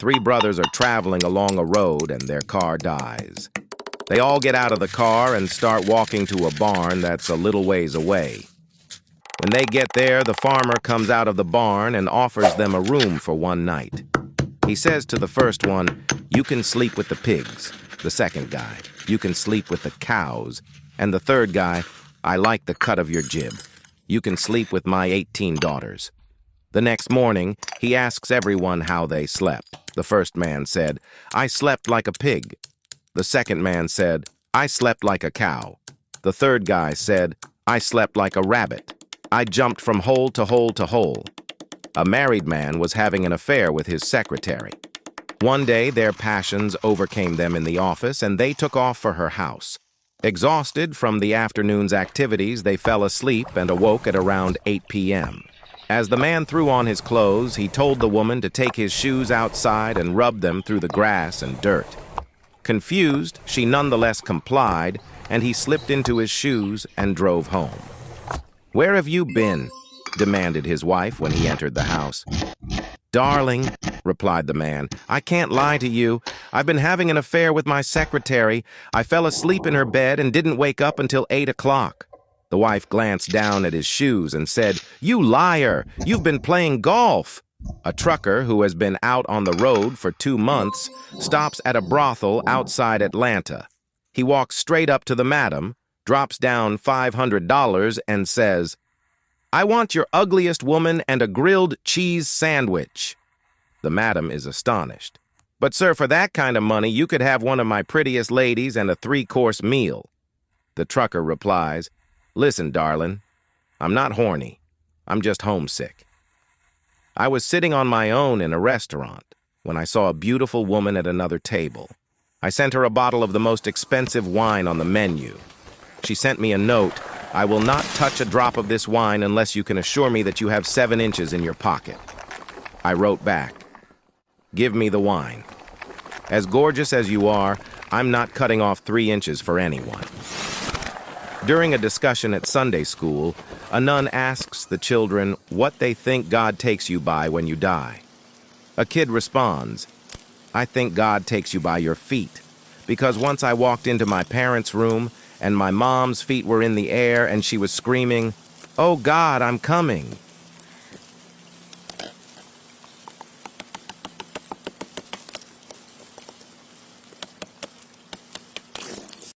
Three brothers are traveling along a road and their car dies. They all get out of the car and start walking to a barn that's a little ways away. When they get there, the farmer comes out of the barn and offers them a room for one night. He says to the first one, "You can sleep with the pigs." The second guy, "You can sleep with the cows." And the third guy, "I like the cut of your jib. You can sleep with my 18 daughters." The next morning, he asks everyone how they slept. The first man said, "I slept like a pig." The second man said, "I slept like a cow." The third guy said, "I slept like a rabbit. I jumped from hole to hole to hole." A married man was having an affair with his secretary. One day, their passions overcame them in the office, and they took off for her house. Exhausted from the afternoon's activities, they fell asleep and awoke at around 8 p.m. As the man threw on his clothes, he told the woman to take his shoes outside and rub them through the grass and dirt. Confused, she nonetheless complied, and he slipped into his shoes and drove home. "Where have you been?" demanded his wife when he entered the house. "Darling," replied the man, "I can't lie to you. I've been having an affair with my secretary. I fell asleep in her bed and didn't wake up until 8 o'clock. The wife glanced down at his shoes and said, "You liar! You've been playing golf." A trucker who has been out on the road for 2 months stops at a brothel outside Atlanta. He walks straight up to the madam, drops down $500, and says, "I want your ugliest woman and a grilled cheese sandwich." The madam is astonished. "But sir, for that kind of money, you could have one of my prettiest ladies and a 3-course meal." The trucker replies, "Listen, darling, I'm not horny. I'm just homesick. I was sitting on my own in a restaurant when I saw a beautiful woman at another table. I sent her a bottle of the most expensive wine on the menu. She sent me a note, 'I will not touch a drop of this wine unless you can assure me that you have 7 inches in your pocket.' I wrote back, 'Give me the wine. As gorgeous as you are, I'm not cutting off 3 inches for anyone.'" During a discussion at Sunday school, a nun asks the children what they think God takes you by when you die. A kid responds, "I think God takes you by your feet, because once I walked into my parents' room and my mom's feet were in the air and she was screaming, 'Oh God, I'm coming.'